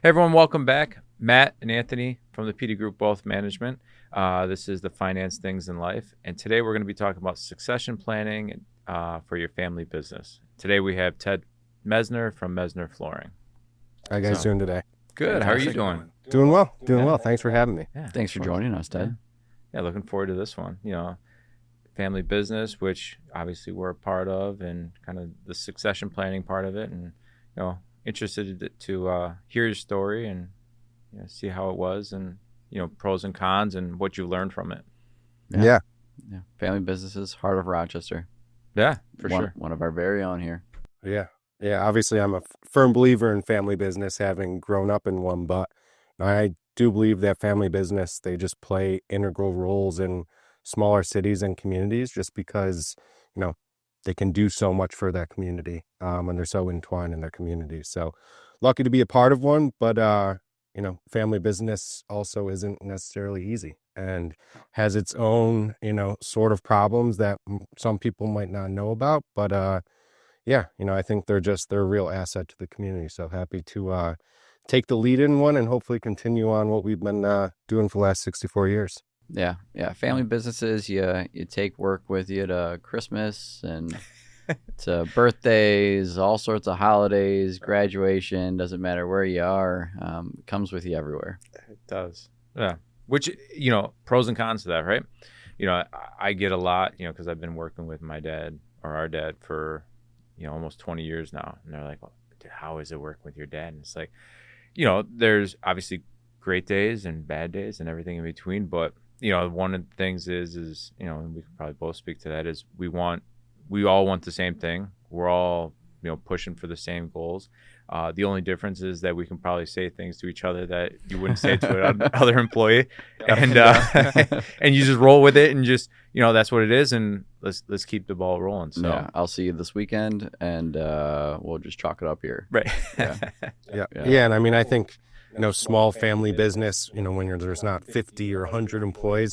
Hey everyone, welcome back. Matt and Anthony from the Pitti Group Wealth Management. This is the finance things in life, and today we're going to be talking about succession planning for your family business. Today we have Ted Messner from Messner Flooring. How you guys doing today? Good. How are you doing? Doing well. Doing well. Thanks for having me. Yeah, Thanks for joining us, Ted. Yeah, looking forward to this one. Family business, which obviously we're a part of, and kind of the succession planning part of it, and interested to hear your story and see how it was, and pros and cons and what you learned from it. Yeah. Family businesses, heart of Rochester. Yeah, for sure. One of our very own here. Yeah. Obviously, I'm a firm believer in family business, having grown up in one, but I do believe that family business, they just play integral roles in smaller cities and communities, just because they can do so much for that community, and they're so entwined in their community. So lucky to be a part of one, but family business also isn't necessarily easy and has its own sort of problems that some people might not know about. But I think they're a real asset to the community. So happy to take the lead in one and hopefully continue on what we've been doing for the last 64 years. Yeah. Family businesses, you take work with you to Christmas and to birthdays, all sorts of holidays, graduation, doesn't matter where you are, it comes with you everywhere. It does. Yeah. Which, pros and cons to that, right? I get a lot, because I've been working with my dad or our dad for, almost 20 years now. And they're like, well, how is it working with your dad? And it's like, there's obviously great days and bad days and everything in between. But, one of the things is, and we could probably both speak to that, is we all want the same thing. We're all, pushing for the same goals. The only difference is that we can probably say things to each other that you wouldn't say to another employee, and and you just roll with it, and just that's what it is, and let's keep the ball rolling. So yeah, I'll see you this weekend, and we'll just chalk it up here. Right. Yeah. And I mean, I think small family business, when there's not 50 or 100 employees,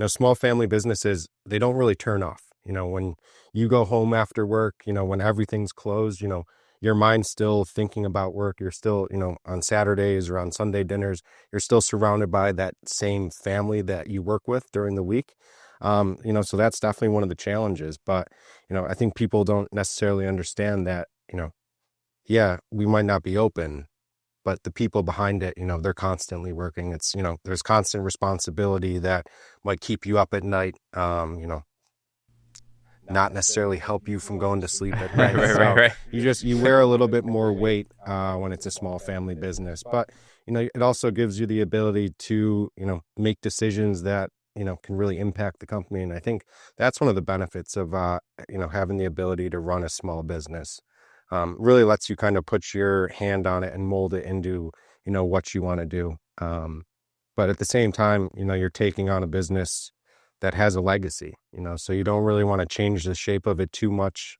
small family businesses, they don't really turn off. When you go home after work, when everything's closed, your mind's still thinking about work. You're still, on Saturdays or on Sunday dinners, you're still surrounded by that same family that you work with during the week. So that's definitely one of the challenges. But, I think people don't necessarily understand that, we might not be open, but the people behind it, they're constantly working. It's, there's constant responsibility that might keep you up at night, not necessarily help you from going to sleep at night. Right. You wear a little bit more weight when it's a small family business, but it also gives you the ability to make decisions that can really impact the company. And I think that's one of the benefits of having the ability to run a small business. Really lets you kind of put your hand on it and mold it into what you want to do. But at the same time, you're taking on a business that has a legacy, so you don't really want to change the shape of it too much.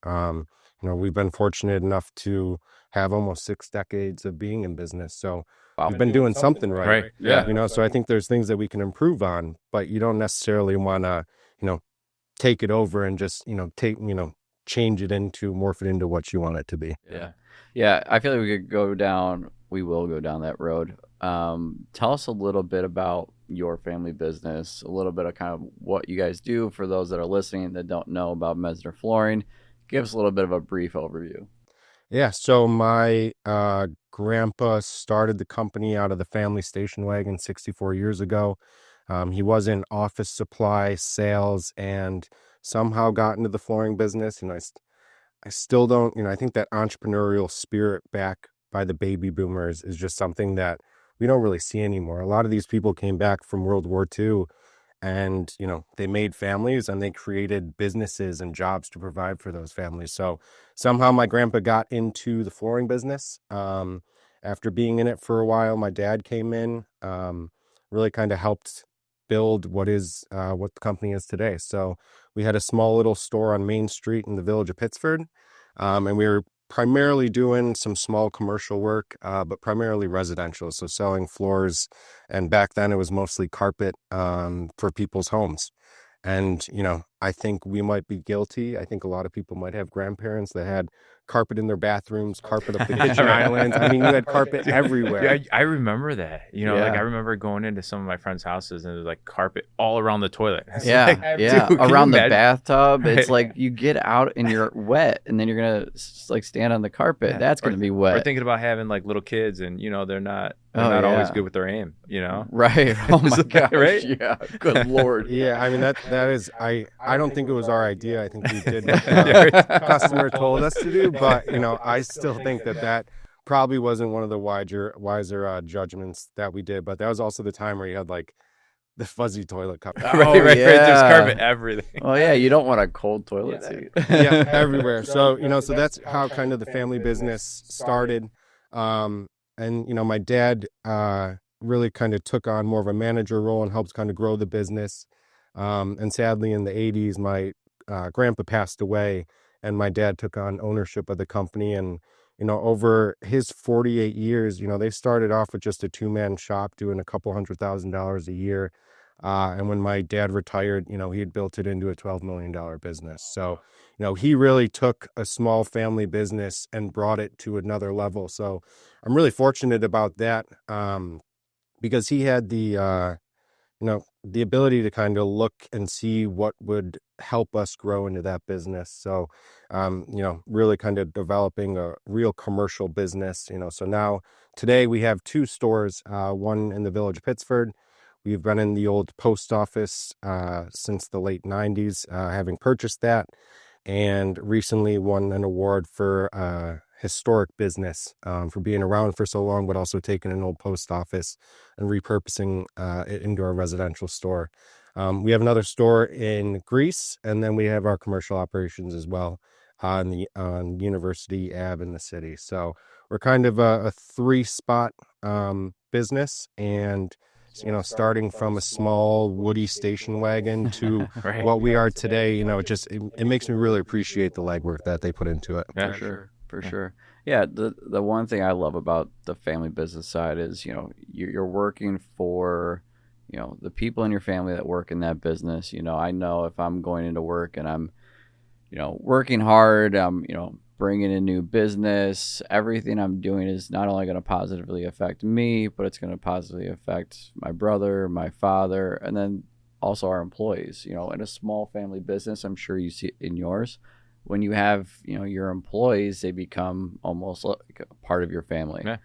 We've been fortunate enough to have almost 6 decades of being in business. So we've been doing something right. Yeah. So I think there's things that we can improve on, but you don't necessarily want to, take it over and just, change it morph it into what you want it to be. Yeah. I feel like we will go down that road. Tell us a little bit about your family business, a little bit of kind of what you guys do for those that are listening that don't know about Messner Flooring. Give us a little bit of a brief overview. Yeah. So my grandpa started the company out of the family station wagon 64 years ago. He was in office supply sales and somehow got into the flooring business. I still don't, I think that entrepreneurial spirit back by the baby boomers is just something that we don't really see anymore. A lot of these people came back from World War II and, they made families and they created businesses and jobs to provide for those families. So somehow my grandpa got into the flooring business. After being in it for a while, my dad came in, really kind of helped build what the company is today. So we had a small little store on Main Street in the village of Pittsford, and we were primarily doing some small commercial work, but primarily residential. So selling floors, and back then it was mostly carpet for people's homes. And, I think we might be guilty. I think a lot of people might have grandparents that had carpet in their bathrooms, carpet up the kitchen Right. islands. I mean, you had carpet Dude, everywhere. I remember that. You know, like I Yeah. remember going into some of my friends' houses and there's like carpet all around the toilet. It's Yeah, like, yeah. dude, can you Around the imagine? bathtub, it's Right. like you get out and you're wet, and then you're gonna like stand on the carpet. Yeah. That's gonna be Or wet. thinking about having like little kids and you know they're not Oh, always yeah. good with their aim, you know? Right. Oh my gosh. Right? Yeah. Good Lord. Yeah, I mean that is I don't think it was our idea. I think we did what Yeah, the customer told us to do, but you know, I still think that probably wasn't one of the wiser judgments that we did. But that was also the time where you had like the fuzzy toilet cup. Oh, right. There's yeah. carpet everything. Oh yeah, you don't want a cold toilet seat. Yeah, everywhere. So, you know, so that's how kind of the family business started. And, you know, my dad really kind of took on more of a manager role and helped kind of grow the business. And sadly, in the 80s, my grandpa passed away and my dad took on ownership of the company. And, you know, over his 48 years, you know, they started off with just a 2-man shop doing a couple $100,000 a year. And when my dad retired, you know, he had built it into a $12 million business. So, you know, he really took a small family business and brought it to another level. So I'm really fortunate about that because he had the, you know, the ability to kind of look and see what would help us grow into that business. So, you know, really kind of developing a real commercial business, you know. So now today we have 2 stores, one in the village of Pittsford. We've been in the old post office since the late 90s, having purchased that, and recently won an award for historic business for being around for so long, but also taking an old post office and repurposing it into a residential store. We have another store in Greece, and then we have our commercial operations as well on University Ave in the city. So we're kind of a 3-spot business, and you know, starting from a small woody station wagon to Right. what we are today, you know, it makes me really appreciate the legwork that they put into it. Yeah. For sure. Yeah, the one thing I love about the family business side is, you know, you're working for, you know, the people in your family that work in that business. You know, I know if I'm going into work and I'm, you know, working hard, I'm, you know, bringing in new business, everything I'm doing is not only going to positively affect me, but it's going to positively affect my brother, my father, and then also our employees. You know, in a small family business, I'm sure you see it in yours. When you have, you know, your employees, they become almost like a part of your family. Yeah.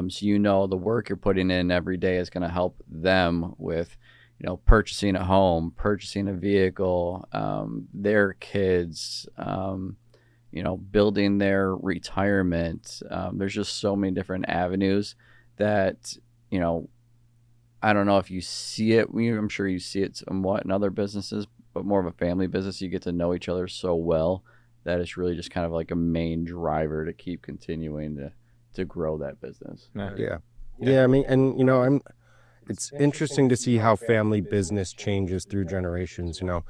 So you know the work you're putting in every day is going to help them with, you know, purchasing a home, purchasing a vehicle, their kids, you know, building their retirement. There's just so many different avenues that, you know, I don't know if you see it. I'm sure you see it somewhat in other businesses, but more of a family business, you get to know each other so well that it's really just kind of like a main driver to keep continuing to grow that business. Yeah. I mean, and you know, it's interesting to see how family business changes through generations. You know,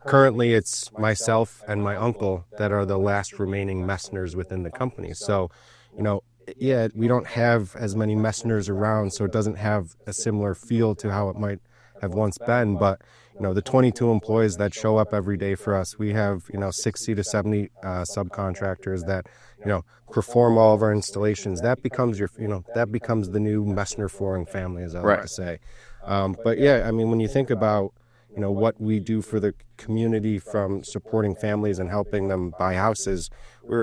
currently it's myself and my uncle that are the last remaining Messners within the company. So, you know, yeah, we don't have as many Messners around, so it doesn't have a similar feel to how it might have once been. But, you know, the 22 employees that show up every day for us, we have, you know, 60 to 70 subcontractors that, you know, perform all of our installations. That becomes that becomes the new Messner flooring family, as I like to say. But yeah, I mean, when you think about, you know, what we do for the community, from supporting families and helping them buy houses.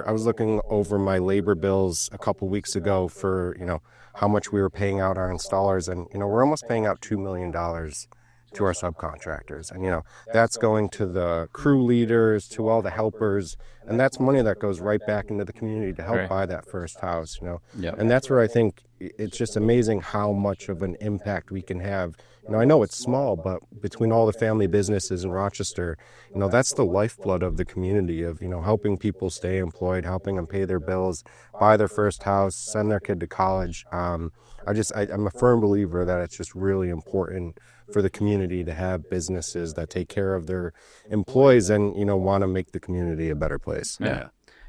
I was looking over my labor bills a couple weeks ago for, you know, how much we were paying out our installers, and, you know, we're almost paying out $2 million to our subcontractors. And, you know, that's going to the crew leaders, to all the helpers, and that's money that goes right back into the community to help buy that first house, you know. Yep. And that's where I think it's just amazing how much of an impact we can have. You know, I know it's small, but between all the family businesses in Rochester, you know, that's the lifeblood of the community, of, you know, helping people stay employed, helping them pay their bills, buy their first house, send their kid to college. I'm a firm believer that it's just really important for the community to have businesses that take care of their employees and, you know, want to make the community a better place.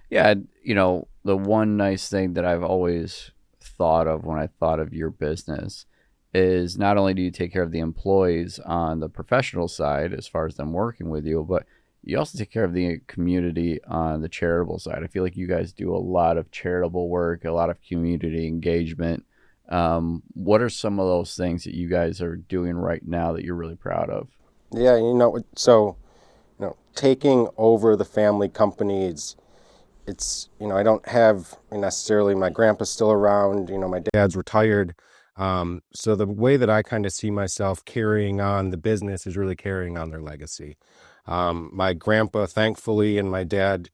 Yeah. You know, the one nice thing that I've always thought of when I thought of your business is not only do you take care of the employees on the professional side as far as them working with you, but you also take care of the community on the charitable side. I feel like you guys do a lot of charitable work, a lot of community engagement. What are some of those things that you guys are doing right now that you're really proud of? Yeah, so taking over the family companies, it's, I don't have necessarily my grandpa's still around, my dad's retired. So the way that I kind of see myself carrying on the business is really carrying on their legacy. My grandpa, thankfully, and my dad,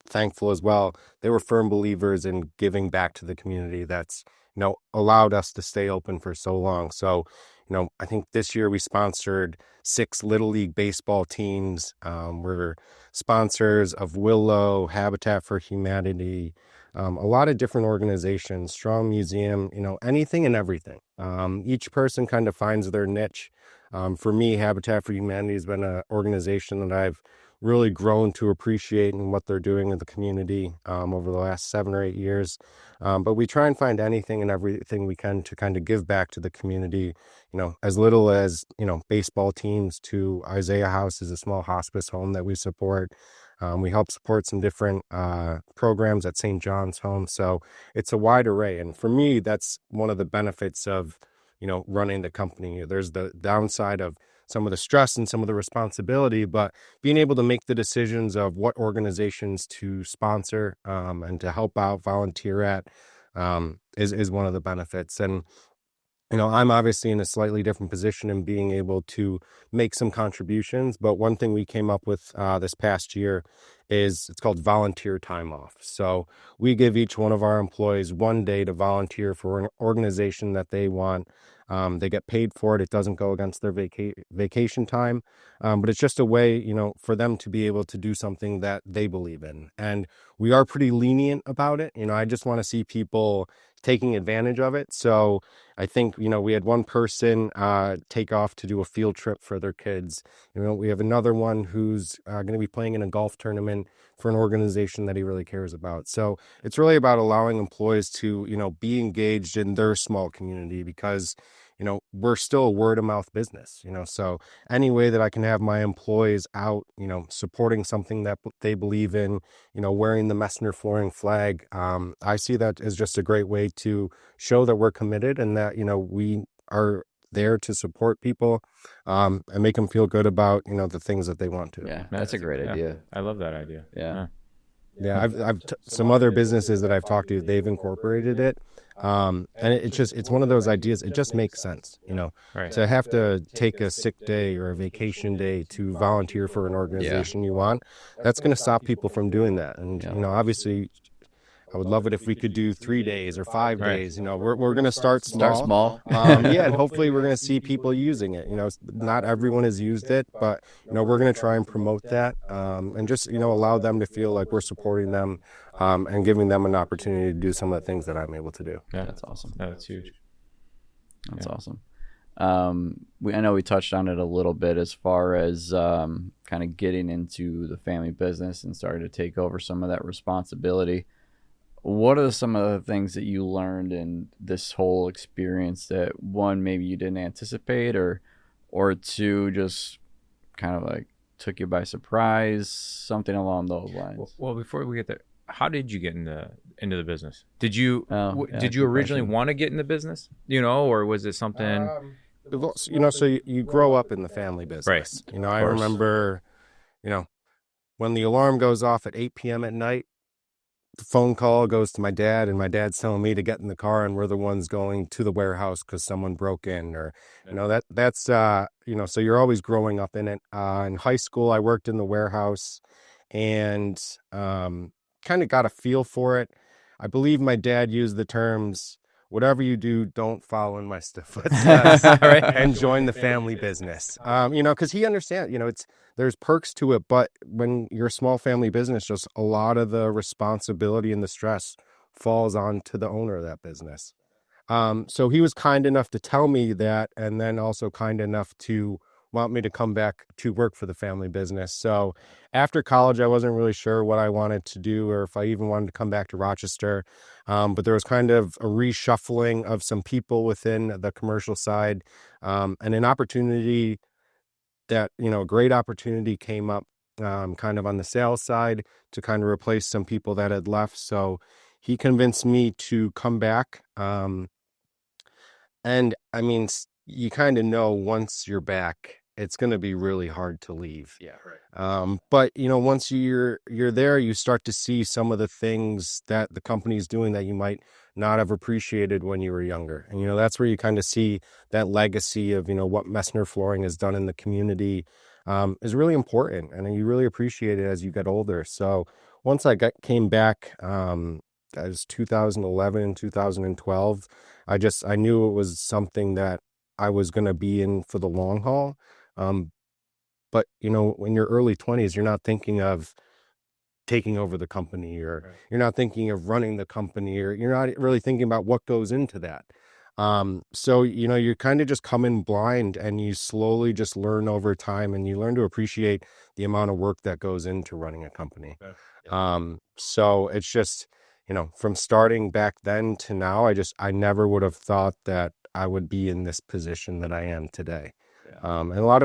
thankful as well, they were firm believers in giving back to the community that's, allowed us to stay open for so long. So, I think this year we sponsored 6 Little League baseball teams. We're sponsors of Willow, Habitat for Humanity, a lot of different organizations, Strong Museum, anything and everything. Each person kind of finds their niche. For me, Habitat for Humanity has been an organization that I've really grown to appreciate and what they're doing in the community over the last 7 or 8 years. But we try and find anything and everything we can to kind of give back to the community, as little as, baseball teams to Isaiah House is a small hospice home that we support. We help support some different programs at St. John's Home. So it's a wide array. And for me, that's one of the benefits of, running the company. There's the downside of some of the stress and some of the responsibility, but being able to make the decisions of what organizations to sponsor and to help out, volunteer at, is one of the benefits. And I'm obviously in a slightly different position in being able to make some contributions. But one thing we came up with this past year is it's called volunteer time off. So we give each one of our employees 1 day to volunteer for an organization that they want. They get paid for it. It doesn't go against their vacation time. But it's just a way, for them to be able to do something that they believe in. And we are pretty lenient about it. I just want to see people taking advantage of it. So I think, we had one person take off to do a field trip for their kids. We have another one who's going to be playing in a golf tournament for an organization that he really cares about. So it's really about allowing employees to, be engaged in their small community because, we're still a word of mouth business, so any way that I can have my employees out, supporting something that they believe in, wearing the Messner flooring flag, I see that as just a great way to show that we're committed and that, we are there to support people and make them feel good about, the things that they want to. Yeah, that's a great idea. I love that idea. Yeah. Yeah, I've some other businesses that I've talked to, they've incorporated it. And it's one of those ideas. It just makes sense, Right. to have to take a sick day or a vacation day to volunteer for an organization you want. That's going to stop people from doing that. And, obviously I would love it if we could do 3 days or 5 Right. days. We're going to start small. Start small. Yeah, and hopefully we're going to see people using it. Not everyone has used it, but we're going to try and promote that and just allow them to feel like we're supporting them and giving them an opportunity to do some of the things that I'm able to do. Yeah, That's awesome. that's huge. That's awesome. I know we touched on it a little bit as far as kind of getting into the family business and starting to take over some of that responsibility. What are some of the things that you learned in this whole experience that, one, maybe you didn't anticipate, or two, just kind of like took you by surprise, something along those lines? Well, before we get there, how did you get into the business? Did you did you good originally question. want to get in the business? Or was it something? So you grow up in the family business. Right. I remember, when the alarm goes off at 8 p.m. at night, the phone call goes to my dad, and my dad's telling me to get in the car, and we're the ones going to the warehouse because someone broke in, or that's so you're always growing up in it. In high school, I worked in the warehouse, and kind of got a feel for it. I believe my dad used the terms, "Whatever you do, don't follow in my footsteps," Right. and join the family business. Because he understands. There's perks to it, but when you're a small family business, just a lot of the responsibility and the stress falls on to the owner of that business. So he was kind enough to tell me that, and then also kind enough to want me to come back to work for the family business. So after college, I wasn't really sure what I wanted to do or if I even wanted to come back to Rochester. But there was kind of a reshuffling of some people within the commercial side, and an opportunity a great opportunity came up kind of on the sales side to kind of replace some people that had left. So he convinced me to come back. And I mean, you kind of know once you're back, it's going to be really hard to leave. Yeah, right. But once you're there, you start to see some of the things that the company's doing that you might not have appreciated when you were younger. And that's where you kind of see that legacy of what Messner Flooring has done in the community is really important, and you really appreciate it as you get older. So once I came back, that was 2011, 2012. I knew it was something that I was going to be in for the long haul. But when you're early 20s, you're not thinking of taking over the company, or Right. you're not thinking of running the company, or you're not really thinking about what goes into that. So you kind of just come in blind, and you slowly just learn over time, and you learn to appreciate the amount of work that goes into running a company. Okay. So it's just, from starting back then to now, I never would have thought that I would be in this position that I am today. And a lot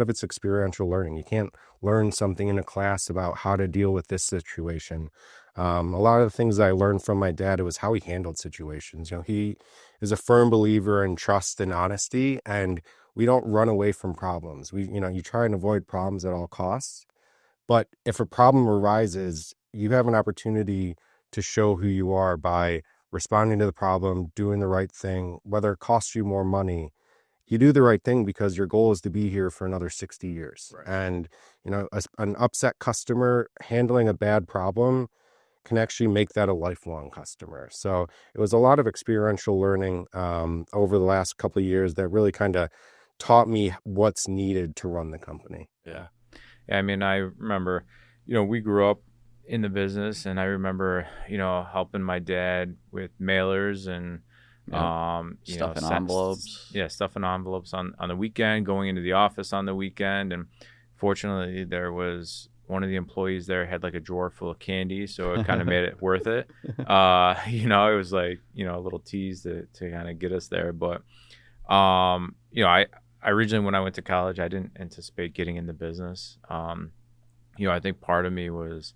of it's experiential learning. You can't learn something in a class about how to deal with this situation. A lot of the things that I learned from my dad, it was how he handled situations. He is a firm believer in trust and honesty, and we don't run away from problems. You try and avoid problems at all costs. But if a problem arises, you have an opportunity to show who you are by responding to the problem, doing the right thing, whether it costs you more money. You do the right thing because your goal is to be here for another 60 years. Right. And, an upset customer handling a bad problem can actually make that a lifelong customer. So it was a lot of experiential learning over the last couple of years that really kind of taught me what's needed to run the company. Yeah. I mean, I remember, we grew up in the business, and I remember, helping my dad with mailers and, Stuffing envelopes. stuffing envelopes on the weekend, going into the office on the weekend. And fortunately, there was one of the employees there had like a drawer full of candy, so it kind of made it worth it. It was like, a little tease to kind of get us there. But, I originally, when I went to college, I didn't anticipate getting in the business. I think part of me was,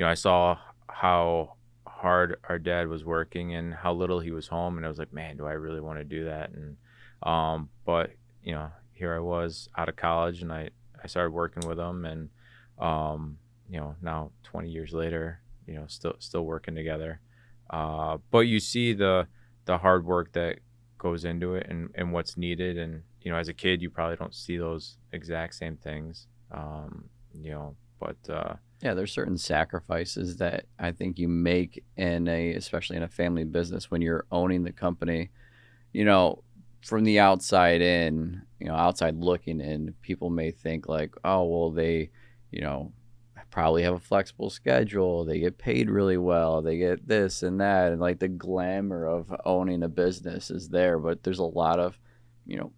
I saw how hard our dad was working and how little he was home, and I was like, man, do I really want to do that? And but here I was out of college, and I started working with him, and now 20 years later, still working together. But you see the hard work that goes into it, and what's needed. And as a kid, you probably don't see those exact same things. But Yeah, there's certain sacrifices that I think you make especially in a family business when you're owning the company. From the outside in, outside looking in, people may think like, oh, well, they, probably have a flexible schedule. They get paid really well. They get this and that. And like the glamour of owning a business is there, but there's a lot of,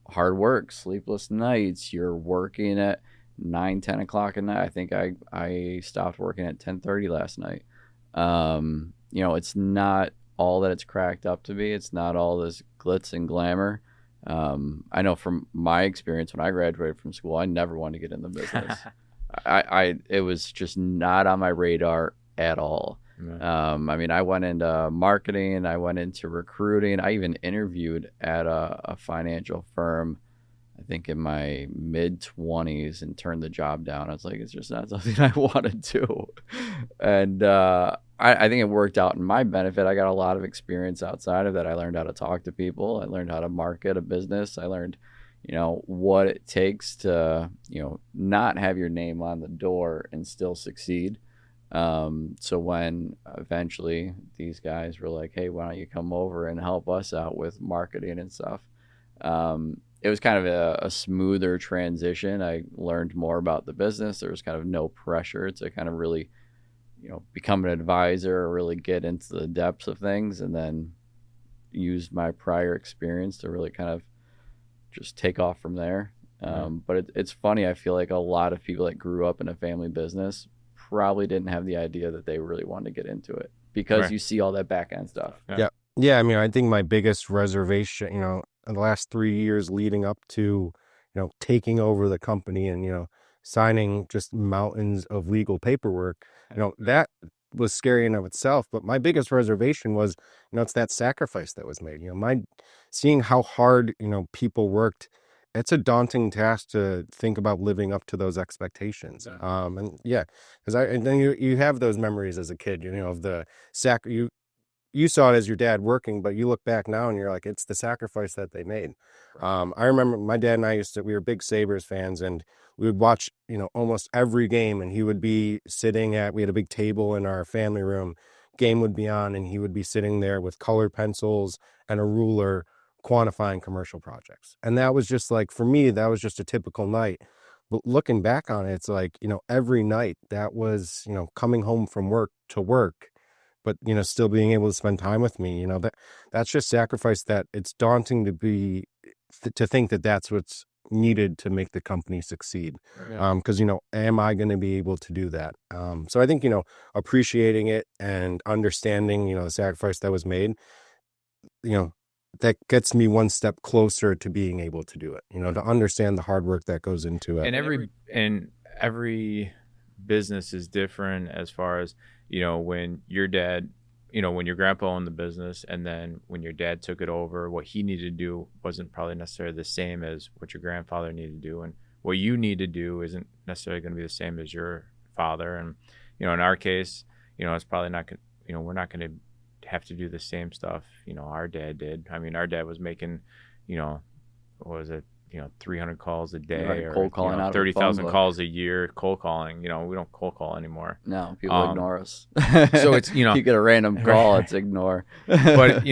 hard work, sleepless nights. You're working at 9-10 o'clock at night. I think I stopped working at 10:30 last night. It's not all that it's cracked up to be. It's not all this glitz and glamour. I know from my experience when I graduated from school, I never wanted to get in the business. It was just not on my radar at all. Right. I went into marketing, I went into recruiting, I even interviewed at a financial firm, I think in my mid-20s, and turned the job down. I was like, it's just not something I want to do. And I think it worked out in my benefit. I got a lot of experience outside of that. I learned how to talk to people. I learned how to market a business. I learned, what it takes to, not have your name on the door and still succeed. So when eventually these guys were like, hey, why don't you come over and help us out with marketing and stuff? It was kind of a smoother transition. I learned more about the business. There was kind of no pressure to kind of really, become an advisor or really get into the depths of things, and then used my prior experience to really kind of just take off from there. But it's funny. I feel like a lot of people that grew up in a family business probably didn't have the idea that they really wanted to get into it because Right. you see all that back end stuff. Yeah. I think my biggest reservation, in the last 3 years leading up to, taking over the company and, signing just mountains of legal paperwork. That was scary in of itself. But my biggest reservation was, it's that sacrifice that was made. Seeing how hard, people worked. It's a daunting task to think about living up to those expectations. And yeah, and then you have those memories as a kid, of the you saw it as your dad working, but you look back now and you're like, it's the sacrifice that they made. I remember my dad and I we were big Sabres fans, and we would watch, almost every game, and he would be we had a big table in our family room, game would be on, and he would be sitting there with colored pencils and a ruler quantifying commercial projects. And that was just like, for me, that was just a typical night. But looking back on it, it's like, every night that was, coming home from work to work, but still being able to spend time with me, that's just sacrifice that it's daunting to think that that's what's needed to make the company succeed. Because am I going to be able to do that? So I think appreciating it and understanding the sacrifice that was made, that gets me one step closer to being able to do it, to understand the hard work that goes into it. And every business is different, as far as when your dad, when your grandpa owned the business, and then when your dad took it over, what he needed to do wasn't probably necessarily the same as what your grandfather needed to do, and what you need to do isn't necessarily going to be the same as your father. And in our case, it's probably not going we're not going to have to do the same stuff our dad did. I mean, our dad was making what was it, 300 calls a day, or cold calling out 30,000 calls a year, cold calling. We don't cold call anymore. No, people ignore us. So it's, you get a random call, it's ignore. But,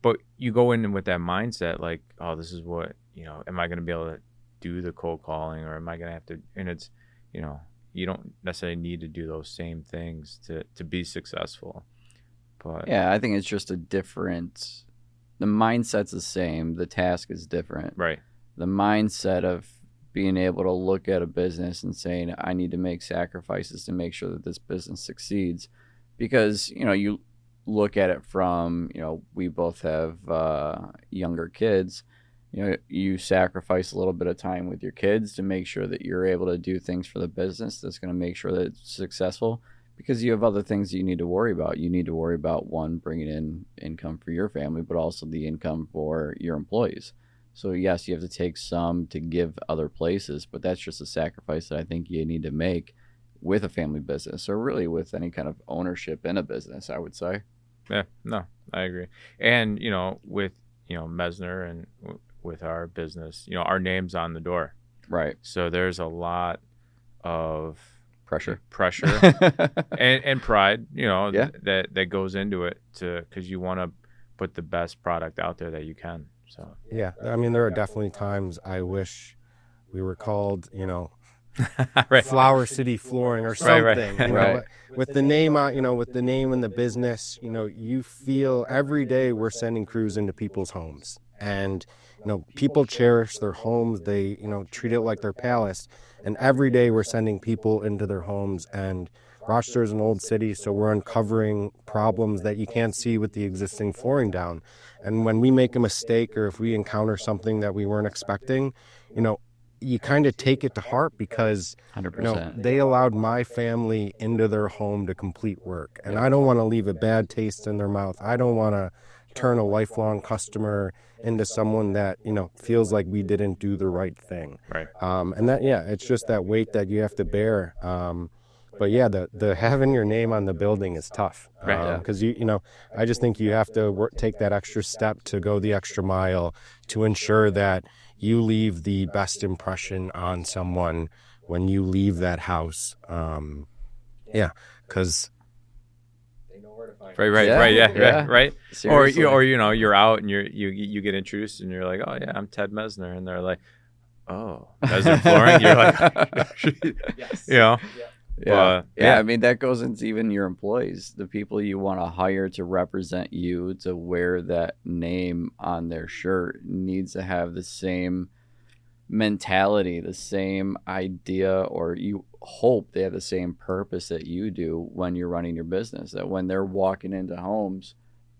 but you go in with that mindset, like, oh, this is what, am I going to be able to do the cold calling, or am I going to have to, and it's, you don't necessarily need to do those same things to be successful. But yeah, I think it's just the mindset's the same. The task is different. Right. The mindset of being able to look at a business and saying, I need to make sacrifices to make sure that this business succeeds. Because, you look at it from, we both have younger kids. You sacrifice a little bit of time with your kids to make sure that you're able to do things for the business that's going to make sure that it's successful, because you have other things that you need to worry about. You need to worry about, one, bringing in income for your family, but also the income for your employees. So yes, you have to take some to give other places, but that's just a sacrifice that I think you need to make with a family business, or really with any kind of ownership in a business, I would say. Yeah, no, I agree. And, with, Messner and with our business, our name's on the door. Right. So there's a lot of pressure and pride, Yeah. that goes into it, because you want to put the best product out there that you can. So yeah, I mean, there are definitely times I wish we were called, right. Flower City Flooring or something. Right. Right. With the name with the name and the business, you feel every day we're sending crews into people's homes, and people cherish their homes. They treat it like their palace, and every day we're sending people into their homes. And Rochester is an old city, so we're uncovering problems that you can't see with the existing flooring down. And when we make a mistake, or if we encounter something that we weren't expecting, you kind of take it to heart, because 100%. they allowed my family into their home to complete work, and I don't want to leave a bad taste in their mouth. I don't want to turn a lifelong customer into someone that feels like we didn't do the right thing. Right. And that, it's just that weight that you have to bear. But yeah, the having your name on the building is tough, because I just think you have to take that extra step to go the extra mile to ensure that you leave the best impression on someone when you leave that house. Because right. Seriously. Or you're out and you get introduced and you're like, oh yeah, I'm Ted Messner, and they're like, oh, Messner Flooring. You're like, yes. Yeah, I mean, that goes into even your employees, the people you want to hire to represent you, to wear that name on their shirt, needs to have the same mentality, the same idea, or you hope they have the same purpose that you do when you're running your business, that when they're walking into homes,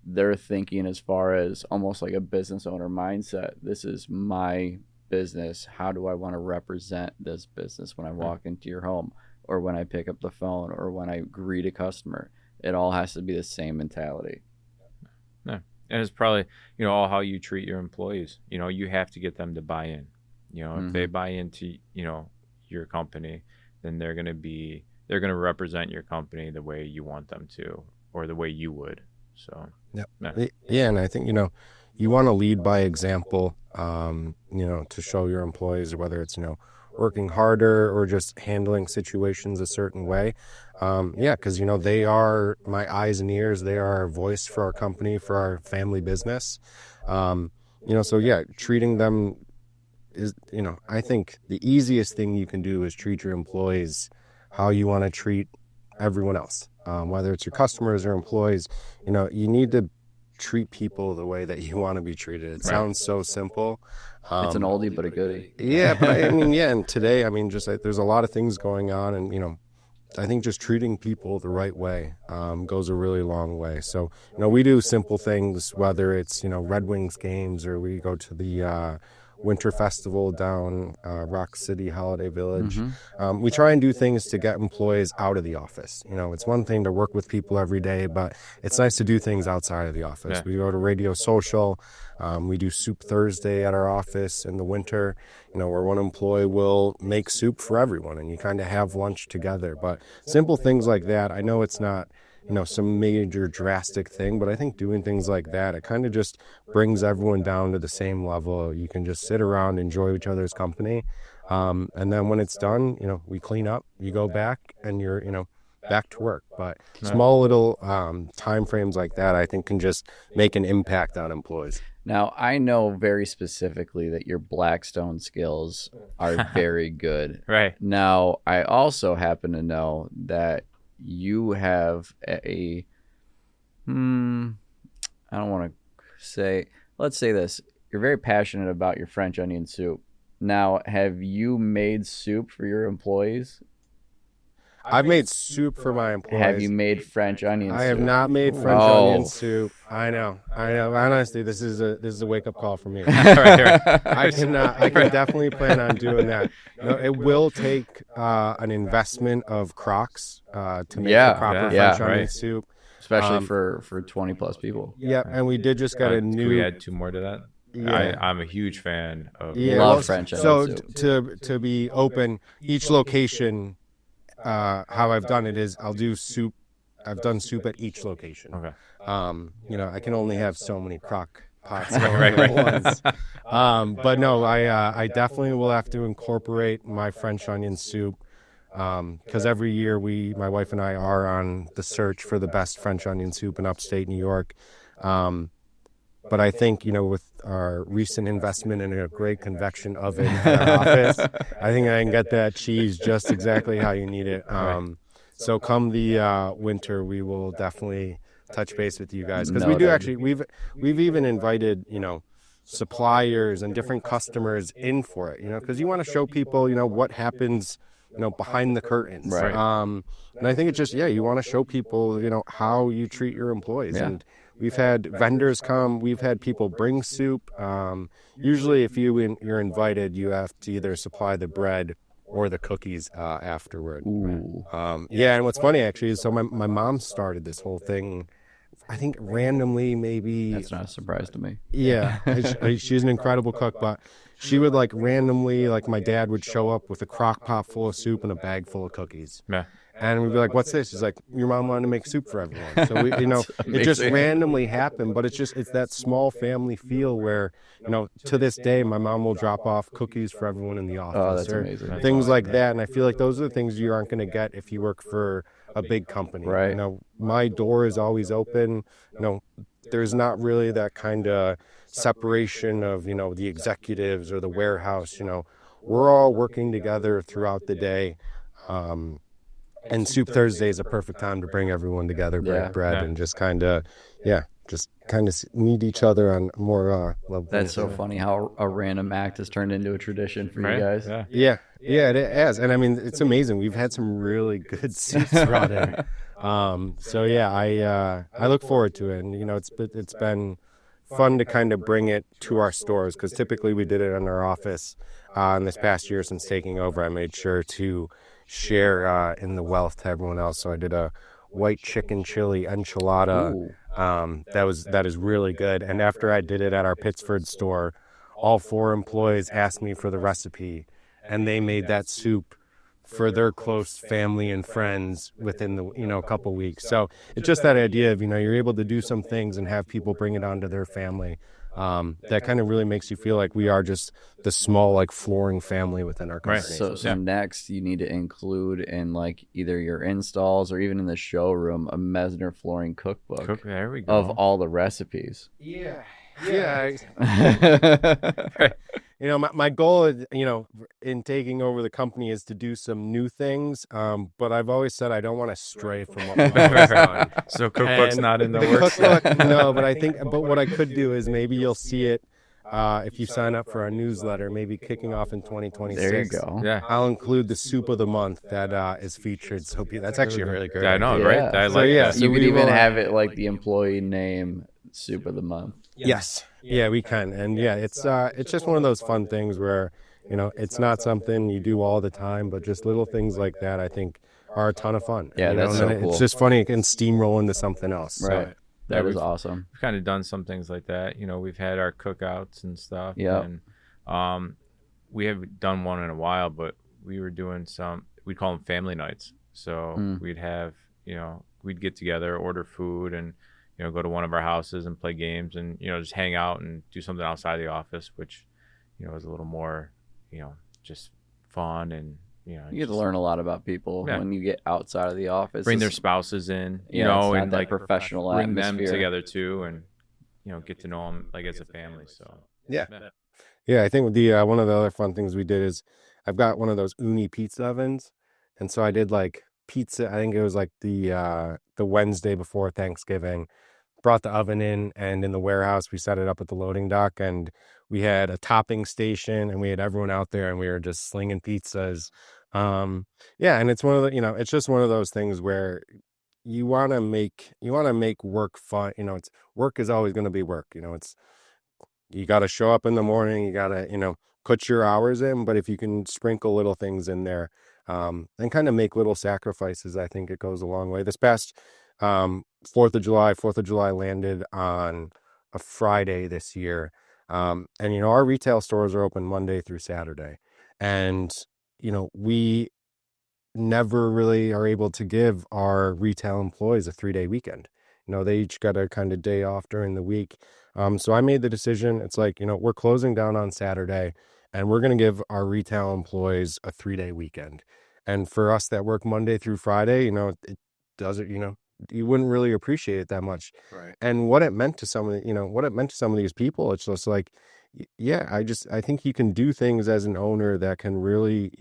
they're thinking as far as almost like a business owner mindset. This is my business, how do I want to represent this business when I walk into your home, or when I pick up the phone, or when I greet a customer? It all has to be the same mentality. Yeah. And it's probably, all how you treat your employees. You have to get them to buy in. If they buy into, your company, then they're going to represent your company the way you want them to, or the way you would. So, yeah. And I think, you want to lead by example, to show your employees, whether it's, working harder or just handling situations a certain way. Because, they are my eyes and ears. They are our voice for our company, for our family business. Treating them is, I think the easiest thing you can do is treat your employees how you want to treat everyone else, whether it's your customers or employees. You need to treat people the way that you want to be treated. It sounds so simple. It's an oldie but a goodie. Yeah, but and today, just there's a lot of things going on, and I think just treating people the right way goes a really long way. So we do simple things, whether it's Red Wings games, or we go to the Winter Festival down Rock City Holiday Village. We try and do things to get employees out of the office. It's one thing to work with people every day, but it's nice to do things outside of the office. Yeah. We go to Radio Social. We do Soup Thursday at our office in the winter, where one employee will make soup for everyone, and you kind of have lunch together. But simple things like that, I know it's not some major drastic thing, but I think doing things like that, it kind of just brings everyone down to the same level. You can just sit around, enjoy each other's company. And then when it's done, we clean up, you go back, and you're, back to work. But small little time frames like that, I think, can just make an impact on employees. Now, I know very specifically that your Blackstone skills are very good. Right. Now, I also happen to know that you have I don't want to say, let's say this. You're very passionate about your French onion soup. Now, have you made soup for your employees? I've made soup for my employees. Have you made French onion soup? I have not made French onion soup. I know. Honestly, this is a wake up call for me. I can definitely plan on doing that. It will take an investment of Crocs to make the proper French onion soup, especially for 20 plus people. Yeah, and we did just get a new. Can we add 2 more to that? Yeah. I'm a huge fan of. Love French onion soup. To be open, each location. How I've done it is I'll do soup. I've done soup at each location. Okay. I can only have so many crock pots going at once. But no, I definitely will have to incorporate my French onion soup because every year my wife and I are on the search for the best French onion soup in upstate New York. But I think, with our recent investment in a great convection oven at our office, I think I can get that cheese just exactly how you need it. So come the winter, we will definitely touch base with you guys. Because we do actually, we've even invited, suppliers and different customers in for it, because you want to show people, what happens, behind the curtains. Right. And I think it's just, you want to show people, how you treat your employees. Yeah. And we've had vendors come. We've had people bring soup. Usually, if you're invited, you have to either supply the bread or the cookies afterward. Ooh. And what's funny, actually, is so my mom started this whole thing, I think randomly, maybe. That's not a surprise to me. Yeah. She's an incredible cook, but she would randomly, my dad would show up with a crock pot full of soup and a bag full of cookies. Yeah. And we'd be like, what's this? She's like, your mom wanted to make soup for everyone. So, it just randomly happened. But it's that small family feel where, to this day, my mom will drop off cookies for everyone in the office. Oh, that's amazing. Things like that. And I feel like those are the things you aren't going to get if you work for a big company. Right. My door is always open. There's not really that kind of separation of, the executives or the warehouse. We're all working together throughout the day. And Soup Thursday is a perfect time to bring everyone together, break bread, and just kind of meet each other on more level. That's so funny how a random act has turned into a tradition for you guys. Yeah, it has. And I mean, it's amazing. We've had some really good soups brought in. I look forward to it. And, it's been fun to kind of bring it to our stores, because typically we did it in our office. And this past year, since taking over, I made sure to share in the wealth to everyone else. So I did a white chicken chili enchilada. Ooh. That is really good. And after I did it at our Pittsford store, all 4 employees asked me for the recipe, and they made that soup for their close family and friends within the a couple weeks. So it's just that idea of you're able to do some things and have people bring it on to their family. That kind of really makes you feel like we are just the small like flooring family within our company. So next you need to include in like either your installs or even in the showroom a Messner flooring cookbook There we go. of all the recipes. Yeah. My goal is, in taking over the company is to do some new things. But I've always said I don't want to stray from what we've always done. So cookbook's not in the works. Cookbook, no, but what I could do is maybe you'll see it if you sign up for our newsletter, maybe kicking off in 2026. There you go. Yeah. I'll include the soup of the month that is featured. So that's actually a really great. I know, idea. right? I like that. So you could even have it like the employee name soup of the month. Yes. Yeah, we can. And yeah, it's just one of those fun things where, it's not something you do all the time, but just little things like that I think are a ton of fun. Yeah, that's so cool. It's just funny, it can steamroll into something else. Right. So, That is awesome. We've kind of done some things like that. We've had our cookouts and stuff. Yeah. And we haven't done one in a while, but we were doing we call them family nights. So we'd have, we'd get together, order food, and go to one of our houses and play games and, just hang out and do something outside the office, which, is a little more, just fun. And, you get to learn a lot about people when you get outside of the office. Bring their spouses in, and like professional bring atmosphere. them together too. And, get to know them like as a family. So, yeah, I think one of the other fun things we did is I've got one of those uni pizza ovens. And so I did like pizza. I think it was like the Wednesday before Thanksgiving. Brought the oven in, and in the warehouse we set it up at the loading dock, and we had a topping station, and we had everyone out there, and we were just slinging pizzas. And it's one of the it's just one of those things where you want to make work fun. It's work is always going to be work. It's you got to show up in the morning, you got to put your hours in, but if you can sprinkle little things in there and kind of make little sacrifices, I think it goes a long way. This past 4th of July landed on a Friday this year. And, our retail stores are open Monday through Saturday. And, we never really are able to give our retail employees a 3-day weekend. They each got a kind of day off during the week. So I made the decision. It's like, we're closing down on Saturday, and we're going to give our retail employees a 3-day weekend. And for us that work Monday through Friday, it doesn't, you wouldn't really appreciate it that much. Right. And what it meant to some of these people, it's just like, I think you can do things as an owner that can really,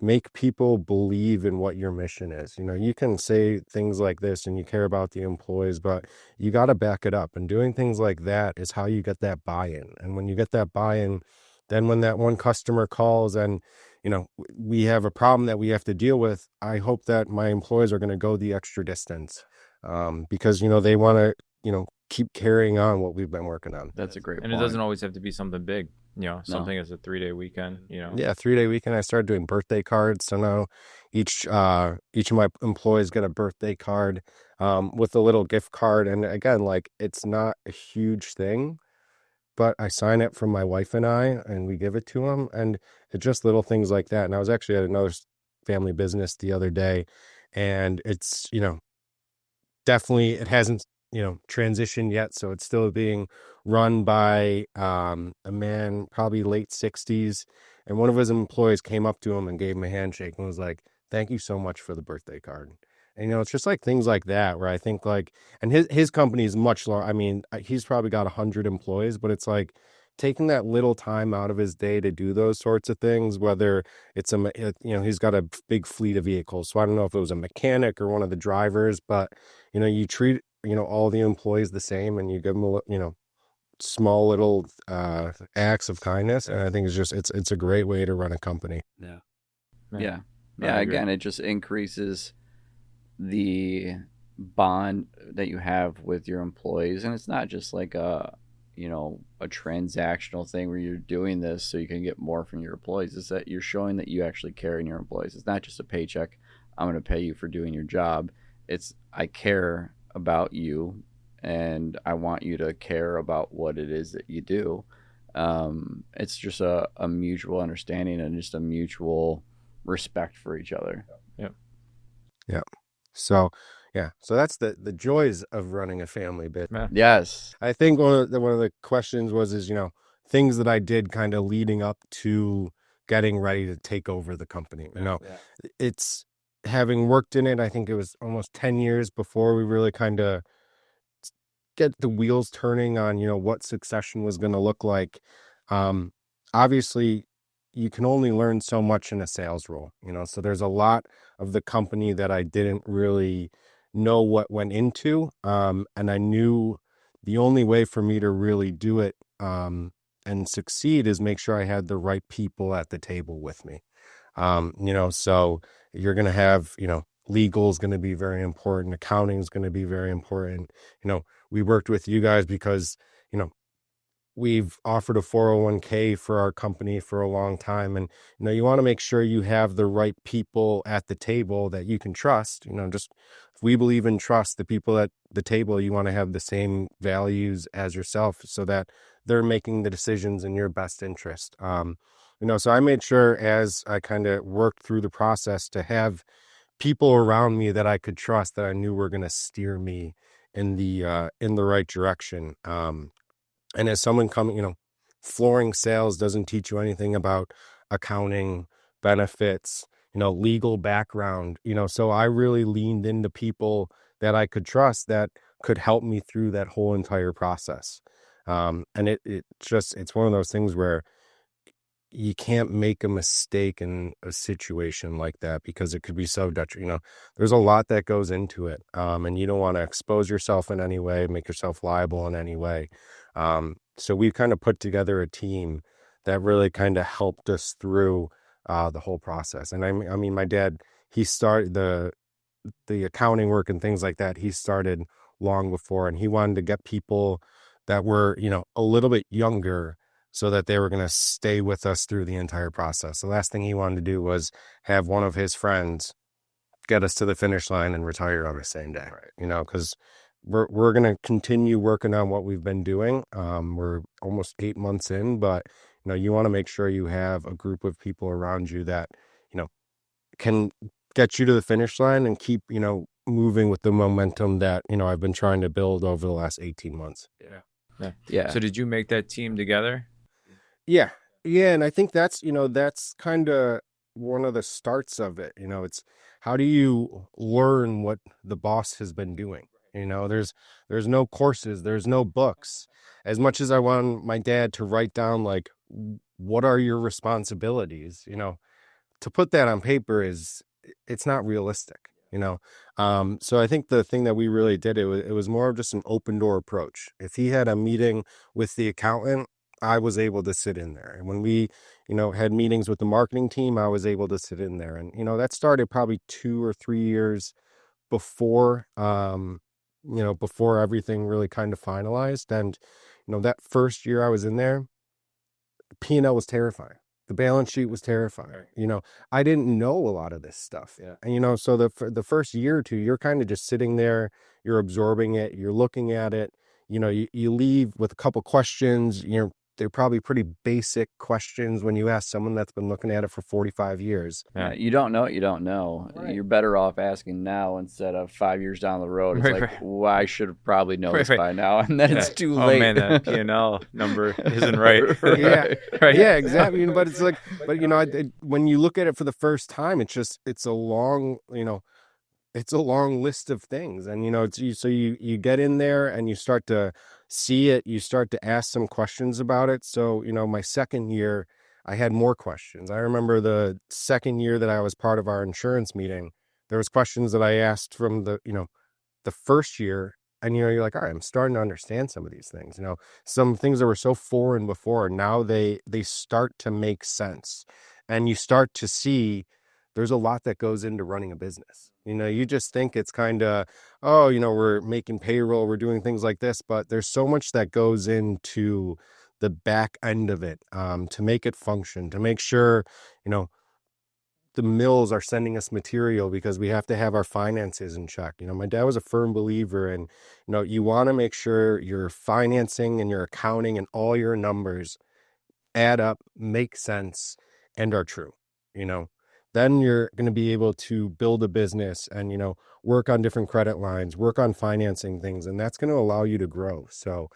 make people believe in what your mission is. You can say things like this and you care about the employees, but you got to back it up. And doing things like that is how you get that buy-in. And when you get that buy-in, then when that one customer calls and, we have a problem that we have to deal with, I hope that my employees are going to go the extra distance because, they want to, keep carrying on what we've been working on. That's a great point. And it doesn't always have to be something big. Something as a 3-day weekend, Yeah, 3-day weekend. I started doing birthday cards. So now each of my employees get a birthday card with a little gift card. And again, like it's not a huge thing, but I sign it from my wife and I, and we give it to them. And it's just little things like that. And I was actually at another family business the other day, and it's, definitely, it hasn't, transitioned yet. So it's still being run by a man, probably late 60s. And one of his employees came up to him and gave him a handshake and was like, "Thank you so much for the birthday card." And, it's just like things like that where I think like, and his company is much larger. I mean, he's probably got 100 employees, but it's like taking that little time out of his day to do those sorts of things, whether it's he's got a big fleet of vehicles. So I don't know if it was a mechanic or one of the drivers, but, you treat, all the employees the same, and you give them small little acts of kindness. And I think it's a great way to run a company. Yeah. Again, it just increases the bond that you have with your employees, and it's not just like a a transactional thing where you're doing this so you can get more from your employees. Is that you're showing that you actually care in your employees. It's not just a paycheck. I'm going to pay you for doing your job. It's I care about you, and I want you to care about what it is that you do. It's just a mutual understanding and just a mutual respect for each other. Yeah. Yeah. So, yeah. So that's the joys of running a family business. Yeah. Yes. I think one of the questions is, things that I did kind of leading up to getting ready to take over the company. It's having worked in it. I think it was almost 10 years before we really kind of get the wheels turning on, what succession was going to look like. Obviously you can only learn so much in a sales role, so there's a lot of the company that I didn't really know what went into. And I knew the only way for me to really do it, and succeed is make sure I had the right people at the table with me. So you're going to have, legal is going to be very important. Accounting is going to be very important. We worked with you guys because, we've offered a 401k for our company for a long time. And, you want to make sure you have the right people at the table that you can trust. Just if we believe in trust, the people at the table, you want to have the same values as yourself so that they're making the decisions in your best interest. So I made sure as I kind of worked through the process to have people around me that I could trust, that I knew were going to steer me in the right direction. And as someone coming, flooring sales doesn't teach you anything about accounting, benefits, legal background, so I really leaned into people that I could trust that could help me through that whole entire process. And it's one of those things where you can't make a mistake in a situation like that because it could be so detrimental. There's a lot that goes into it. And you don't want to expose yourself in any way, make yourself liable in any way. So we kind of put together a team that really kind of helped us through the whole process. And I mean, my dad, he started the accounting work and things like that. He started long before, and he wanted to get people that were, a little bit younger so that they were going to stay with us through the entire process. The last thing he wanted to do was have one of his friends get us to the finish line and retire on the same day, because we're going to continue working on what we've been doing. We're almost 8 months in, but you want to make sure you have a group of people around you that can get you to the finish line and keep moving with the momentum that I've been trying to build over the last 18 months. Yeah. So did you make that team together? Yeah. And I think that's kind of one of the starts of it. It's how do you learn what the boss has been doing? There's no courses, there's no books. As much as I want my dad to write down, like, what are your responsibilities, to put that on paper it's not realistic, So I think the thing that we really did, it was more of just an open door approach. If he had a meeting with the accountant, I was able to sit in there. And when we, had meetings with the marketing team, I was able to sit in there. And, that started probably 2 or 3 years before, before everything really kind of finalized. And, that first year I was in there, P&L was terrifying. The balance sheet was terrifying. Right. I didn't know a lot of this stuff. Yeah. And, so the first year or two, you're kind of just sitting there, you're absorbing it, you're looking at it, you leave with a couple questions. They're probably pretty basic questions when you ask someone that's been looking at it for 45 years. Yeah. You don't know what you don't know. Right. You're better off asking now instead of 5 years down the road. It's well, I should have probably known this by now, and then it's too late. Oh man, that P&L number isn't right. Yeah, right. Yeah, exactly. But it's like, when you look at it for the first time, it's a long, it's a long list of things. And, so you get in there and you start to see it, you start to ask some questions about it. So, my second year, I had more questions. I remember the second year that I was part of our insurance meeting, there was questions that I asked from the first year. And, you're like, all right, I'm starting to understand some of these things. Some things that were so foreign before, now they start to make sense. And you start to see there's a lot that goes into running a business. You just think it's kind of, oh, we're making payroll, we're doing things like this, but there's so much that goes into the back end of it, to make it function, to make sure, you know, the mills are sending us material because we have to have our finances in check. My dad was a firm believer in, you want to make sure your financing and your accounting and all your numbers add up, make sense, and are true. You know, then you're going to be able to build a business and, work on different credit lines, work on financing things, and that's going to allow you to grow. So,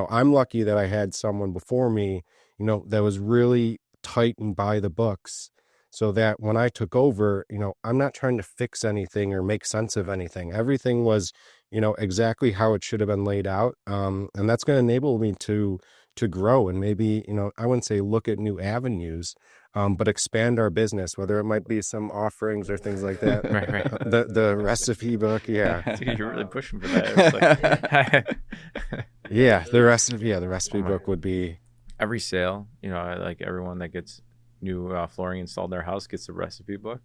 I'm lucky that I had someone before me, that was really tight and by the books, so that when I took over, I'm not trying to fix anything or make sense of anything. Everything was, exactly how it should have been laid out. And that's going to enable me to grow and maybe, I wouldn't say look at new avenues, but expand our business, whether it might be some offerings or things like that. Right. The recipe book. Yeah. Dude, you're really pushing for that. It's Yeah. The recipe book would be every sale, like everyone that gets new flooring installed in their house gets a recipe book.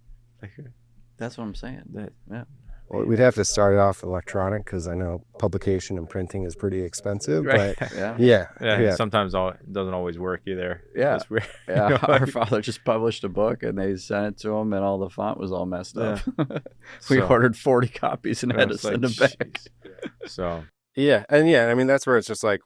That's what I'm saying. Yeah. Well, we'd have to start it off electronic because I know publication and printing is pretty expensive. Right. But yeah. Sometimes it doesn't always work either. Yeah. It's weird. Yeah. Our father just published a book and they sent it to him and all the font was all messed up. We ordered 40 copies and had to send them back. So. Yeah. And I mean, that's where it's just like,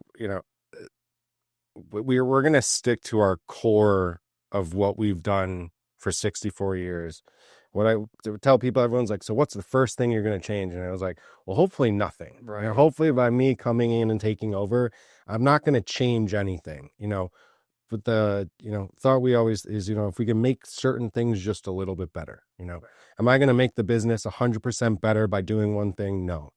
we're going to stick to our core of what we've done for 64 years. What I tell people, everyone's like, so what's the first thing you're going to change? And I was like, well, hopefully nothing. Right. Hopefully by me coming in and taking over, I'm not going to change anything, but the, thought we always is, if we can make certain things just a little bit better, am I going to make the business 100% better by doing one thing? No.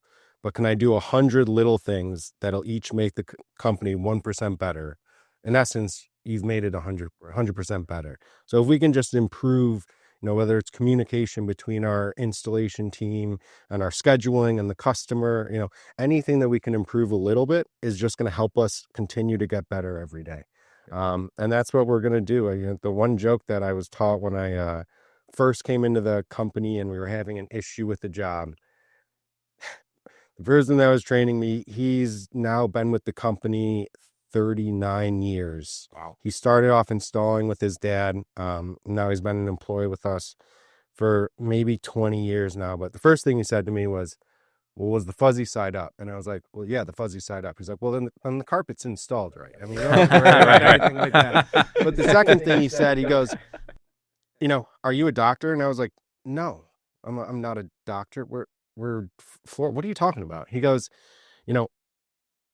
But can I do 100 little things that'll each make the company 1% better? In essence, you've made it 100% better. So if we can just improve, whether it's communication between our installation team and our scheduling and the customer, anything that we can improve a little bit is just going to help us continue to get better every day. And that's what we're going to do. The one joke that I was taught when I first came into the company and we were having an issue with the job, the person that was training me, he's now been with the company 39 years. Wow. He started off installing with his dad. Now he's been an employee with us for maybe 20 years now. But the first thing he said to me was, well, was the fuzzy side up? And I was like, well, yeah, the fuzzy side up. He's like, well, then the carpet's installed, right? I mean, you don't have to worry about anything like that. But the second thing he said, he goes, are you a doctor? And I was like, no, I'm not a doctor. We're what are you talking about? He goes,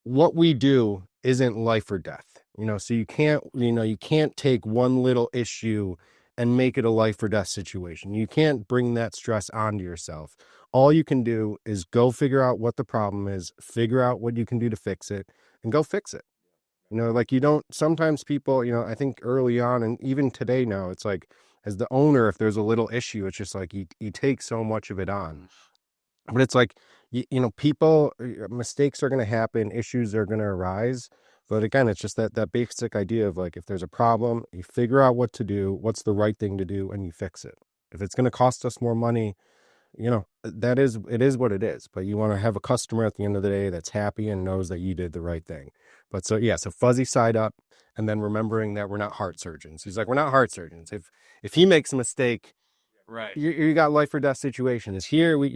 what we do isn't life or death, so you can't take one little issue and make it a life or death situation. You can't bring that stress onto yourself. All you can do is go figure out what the problem is, figure out what you can do to fix it, and go fix it. Like sometimes people, I think early on and even today now, it's like as the owner, if there's a little issue, it's just like you take so much of it on. But it's like, people, mistakes are going to happen, issues are going to arise. But again, it's just that basic idea of like, if there's a problem, you figure out what to do, what's the right thing to do, and you fix it. If it's going to cost us more money, it is what it is. But you want to have a customer at the end of the day that's happy and knows that you did the right thing. But so fuzzy side up, and then remembering that we're not heart surgeons. He's like, we're not heart surgeons. If he makes a mistake, right, you got life or death situations. Here, we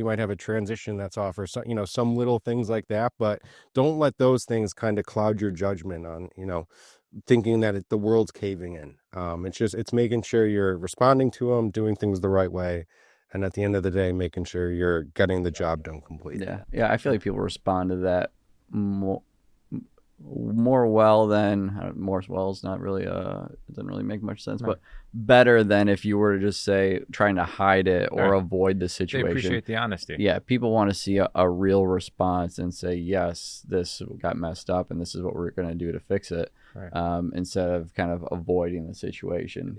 might have a transition that's off or some little things like that, but don't let those things kind of cloud your judgment on, thinking that the world's caving in. It's making sure you're responding to them, doing things the right way. And at the end of the day, making sure you're getting the job done completely. Yeah. I feel like people respond to that more well than more well is not really it doesn't really make much sense, but better than if you were to just say trying to hide it or avoid the situation. They appreciate the honesty. Yeah, people want to see a real response and say, yes, this got messed up and this is what we're going to do to fix it, instead of kind of avoiding the situation.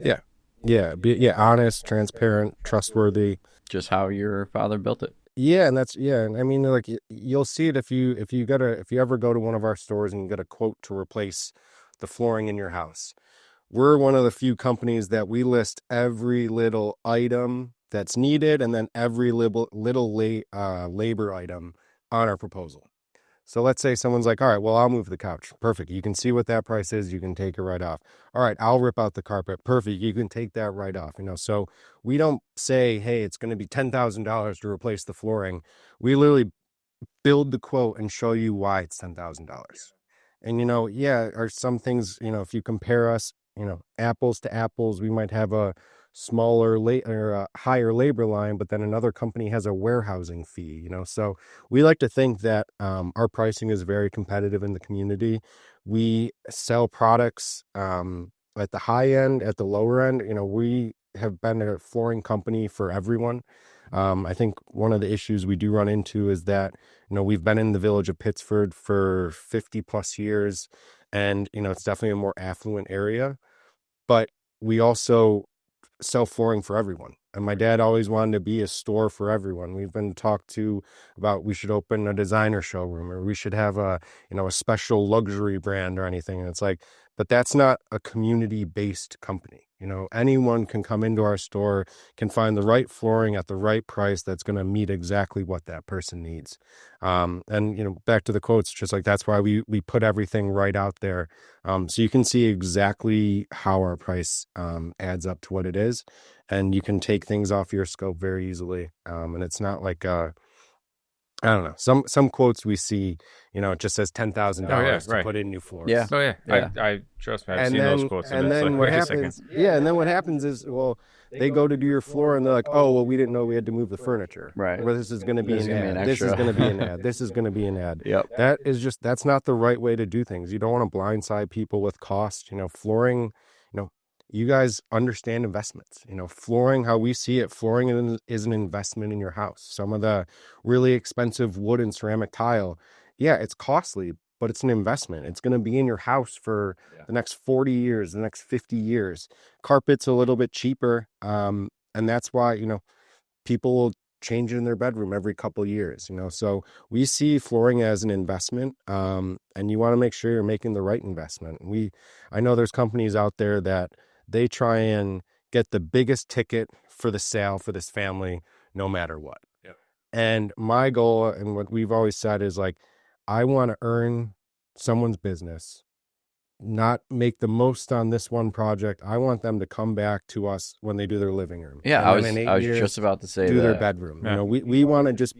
Be honest, transparent, trustworthy. Just how your father built it. Yeah, and and I mean, like you'll see it if you ever go to one of our stores and you get a quote to replace the flooring in your house. We're one of the few companies that we list every little item that's needed, and then every little labor item on our proposal. So let's say someone's like, all right, well, I'll move the couch. Perfect. You can see what that price is. You can take it right off. All right, I'll rip out the carpet. Perfect. You can take that right off. So we don't say, hey, it's going to be $10,000 to replace the flooring. We literally build the quote and show you why it's $10,000. And, are some things, if you compare us, apples to apples, we might have a smaller or a higher labor line, but then another company has a warehousing fee, so we like to think that our pricing is very competitive in the community. We sell products at the high end, at the lower end. We have been a flooring company for everyone. I think one of the issues we do run into is that we've been in the village of Pittsford for 50 plus years, and it's definitely a more affluent area, but we also sell flooring for everyone. And my dad always wanted to be a store for everyone. We've been talked to about we should open a designer showroom, or we should have a special luxury brand or anything. And it's like, but that's not a community-based company. Anyone can come into our store, can find the right flooring at the right price that's going to meet exactly what that person needs. And back to the quotes, just like that's why we put everything right out there, so you can see exactly how our price adds up to what it is, and you can take things off your scope very easily. And it's not like I don't know. Some quotes we see, it just says $10,000 to put in new floors. Yeah. Oh yeah. I trust me. I've seen those quotes. And then what happens? Yeah. And then what happens is, well, they go to do your floor and they're like, oh, well, we didn't know we had to move the furniture. Right. Well, this is going to be an ad. This is going to be an ad. This is going to be an ad. Yep. That's not the right way to do things. You don't want to blindside people with cost. Flooring. You guys understand investments. Flooring, how we see it, flooring is an investment in your house. Some of the really expensive wood and ceramic tile, yeah, it's costly, but it's an investment. It's going to be in your house for the next 40 years, the next 50 years. Carpet's a little bit cheaper, and that's why, people will change it in their bedroom every couple years, so we see flooring as an investment, and you want to make sure you're making the right investment. I know there's companies out there that they try and get the biggest ticket for the sale for this family, no matter what. Yep. And my goal, and what we've always said, is like, I want to earn someone's business, not make the most on this one project. I want them to come back to us when they do their living room. Yeah, I was just about to say do that. Their bedroom. Yeah. We want to just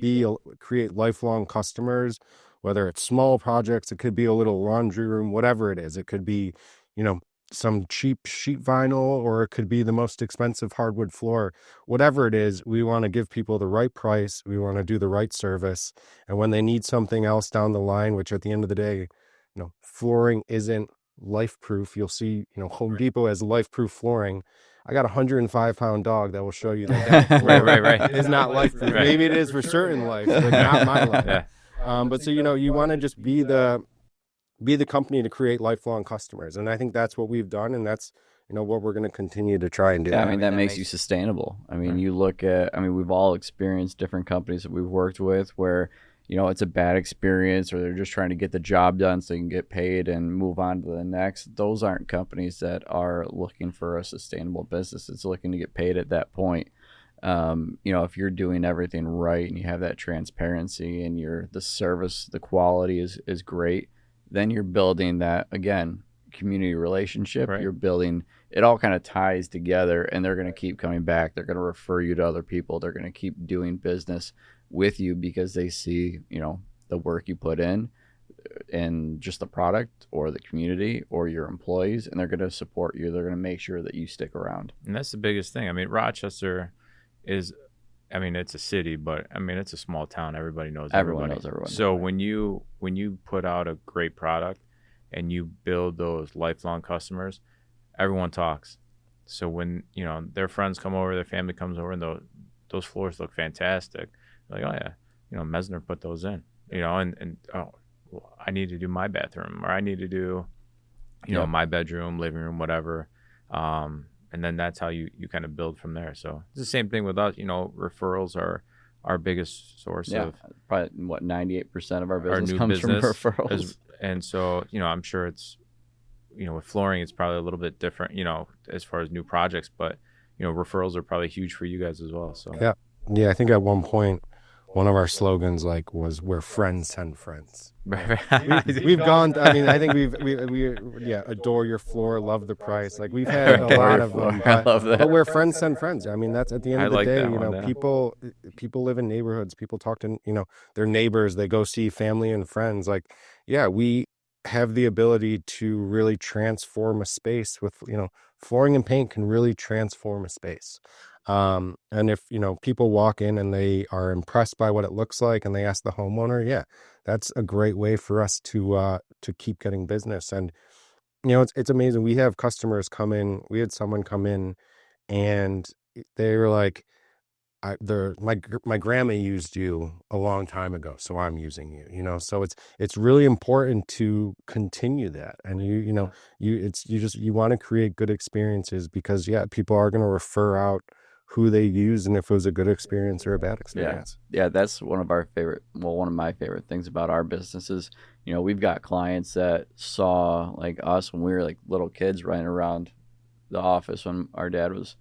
create lifelong customers, whether it's small projects, it could be a little laundry room, whatever it is. It could be, some cheap sheet vinyl, or it could be the most expensive hardwood floor. Whatever it is, we want to give people the right price. We want to do the right service. And when they need something else down the line, which at the end of the day, flooring isn't life-proof. You'll see, Home Depot has life-proof flooring. I got a 105-pound dog that will show you that right. is not life-proof. Right. Maybe it is for certain life, but not my life. Yeah. But so, you want to just be the company to create lifelong customers. And I think that's what we've done. And that's, what we're going to continue to try and do. Yeah, I mean, that makes you sustainable. I mean, you look at, we've all experienced different companies that we've worked with where, it's a bad experience, or they're just trying to get the job done so you can get paid and move on to the next. Those aren't companies that are looking for a sustainable business. It's looking to get paid at that point. If you're doing everything right and you have that transparency and the service, the quality is great, then you're building that, again, community relationship. Right. You're building, it all kind of ties together, and they're going to keep coming back. They're going to refer you to other people. They're going to keep doing business with you because they see, the work you put in and just the product or the community or your employees, and they're going to support you. They're going to make sure that you stick around. And that's the biggest thing. Rochester is, it's a city, but it's a small town. Everybody knows everybody. Everyone knows everyone. So when you put out a great product and you build those lifelong customers, everyone talks. So when, their friends come over, their family comes over, and those floors look fantastic. They're like, oh yeah, Messner put those in, and oh, well, I need to do my bathroom, or I need to do, my bedroom, living room, whatever. And then that's how you kind of build from there. So it's the same thing with us. Referrals are our biggest source of probably 98% of our business new comes business from referrals. And so, I'm sure it's, with flooring, it's probably a little bit different, as far as new projects, but, referrals are probably huge for you guys as well. So Yeah, I think at one point one of our slogans was "Where friends send friends." We've gone. I mean, I think we adore your floor, love the price. Like we've had a lot of them, I love that. but where friends send friends. I mean, that's at the end I of the like day. that one, yeah. People live in neighborhoods. People talk to their neighbors. They go see family and friends. Like, yeah, we have the ability to really transform a space with flooring and paint can really transform a space. And if people walk in and they are impressed by what it looks like and they ask the homeowner, yeah, that's a great way for us to keep getting business. And it's amazing. We have customers come in. We had someone come in and they were like, my grandma used you a long time ago, so I'm using you. So it's really important to continue that. And you want to create good experiences because people are going to refer out who they use and if it was a good experience or a bad experience. Yeah, that's one of my favorite things about our business is, we've got clients that saw like us when we were like little kids running around the office when our dad was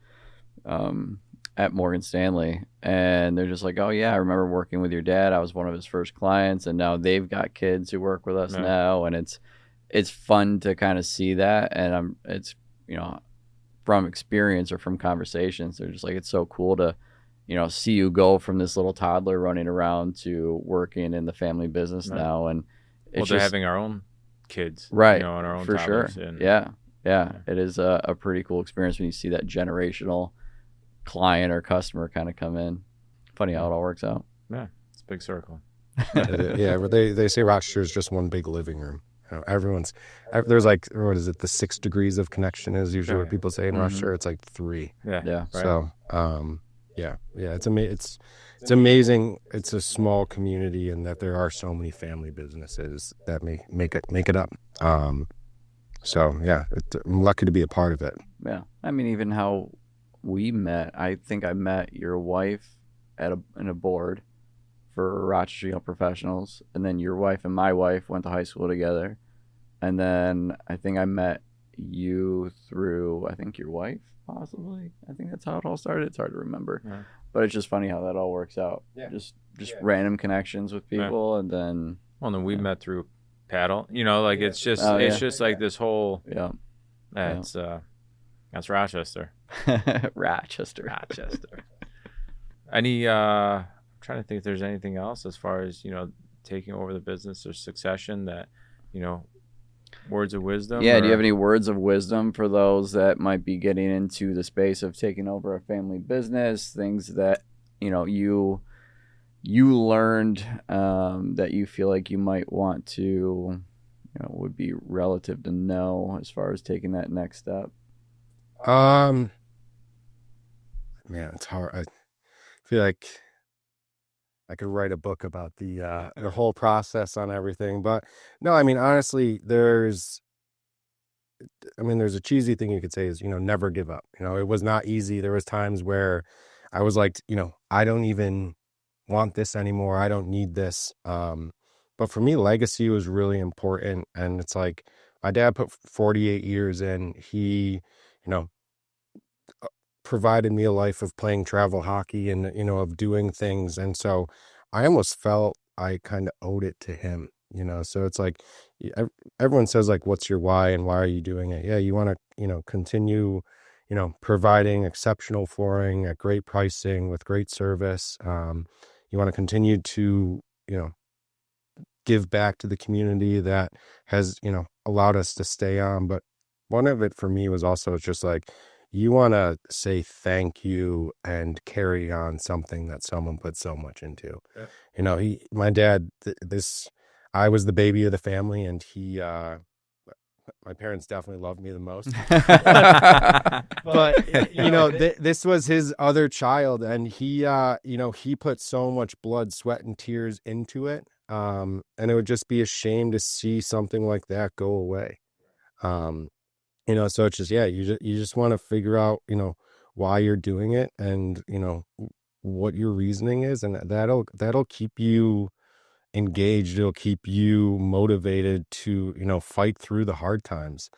at Morgan Stanley, and they're just like, oh yeah, I remember working with your dad. I was one of his first clients, and now they've got kids who work with us now, and it's fun to kind of see that. And it's from experience or from conversations, they're just like, it's so cool to see you go from this little toddler running around to working in the family business now. And it's they're having our own kids, right? And our own for sure. And, yeah, it is a pretty cool experience when you see that generational client or customer kind of come in. Funny how it all works out. Yeah, it's a big circle. Yeah, but they say Rochester is just one big living room. There's like, what is it, the 6 degrees of connection is usually what people say in Rochester. It's like 3. Yeah. Right. So it's amazing. It's a small community and that there are so many family businesses that make it up. So yeah, I'm lucky to be a part of it. Yeah, I mean, even how we met, I think I met your wife in a board for Rochester Young Professionals, and then your wife and my wife went to high school together, and then I think I met you through, I think, your wife, possibly. I think that's how it all started. It's hard to remember, but it's just funny how that all works out. Just random connections with people, and then we met through paddle. It's just it's just like this whole that's Rochester. Rochester. Any I'm trying to think if there's anything else as far as taking over the business or succession that words of wisdom. Do you have any words of wisdom for those that might be getting into the space of taking over a family business, things that you learned that you feel like you might want to would be relative to know as far as taking that next step? Man, it's hard. I feel like I could write a book about the whole process on everything, but no, I mean, honestly, there's a cheesy thing you could say is, never give up. It was not easy. There was times where I was like, I don't even want this anymore. I don't need this. But for me, legacy was really important. And it's like, my dad put 48 years in. He, provided me a life of playing travel hockey and, of doing things. And so I almost felt I kind of owed it to him, so it's like, everyone says like, what's your why and why are you doing it? Yeah. You want to, continue, providing exceptional flooring at great pricing with great service. You want to continue to, give back to the community that has, allowed us to stay on. But one of it for me was also just like, you want to say thank you and carry on something that someone put so much into. Yeah. My dad, I was the baby of the family, and my parents definitely loved me the most. But this was his other child, and he put so much blood, sweat, and tears into it. And it would just be a shame to see something like that go away. So it's just, you just want to figure out, why you're doing it and, what your reasoning is. And that'll keep you engaged. It'll keep you motivated to, fight through the hard times.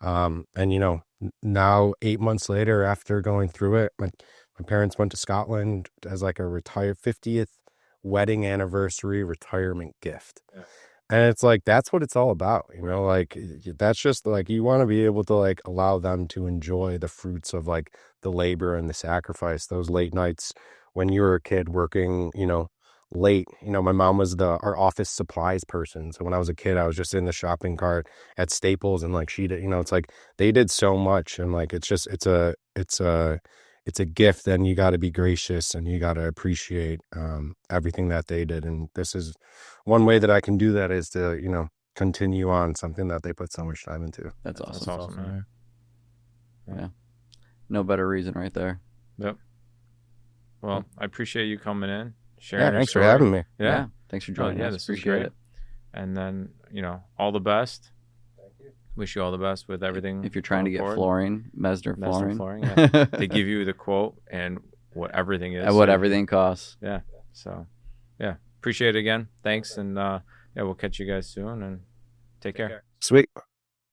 And, you know, now 8 months later, after going through it, my parents went to Scotland as like a 50th wedding anniversary retirement gift. Yeah. And it's like, that's what it's all about, you know, like that's just like, you want to be able to like allow them to enjoy the fruits of like the labor and the sacrifice, those late nights when you were a kid working, you know, late. You know, my mom was our office supplies person. So when I was a kid, I was just in the shopping cart at Staples, and like she did, you know, it's like they did so much, and like it's just it's a gift, and you got to be gracious and you got to appreciate everything that they did. And this is one way that I can do that, is to, you know, continue on something that they put so much time into. That's awesome. That's awesome, man. Yeah. No better reason right there. Yep. Well, I appreciate you coming in, sharing. Yeah, your thanks story. for having me. Yeah. Thanks for joining yeah, us. this is Appreciate great. it. And then, you know, all the best. Thank you. Wish you all the best with everything. If you're trying to get flooring, Messner flooring. Yeah. They give you the quote and what everything is. And what everything costs. Yeah. So, yeah. Appreciate it again. Thanks. And, yeah, we'll catch you guys soon, and take care. Sweet.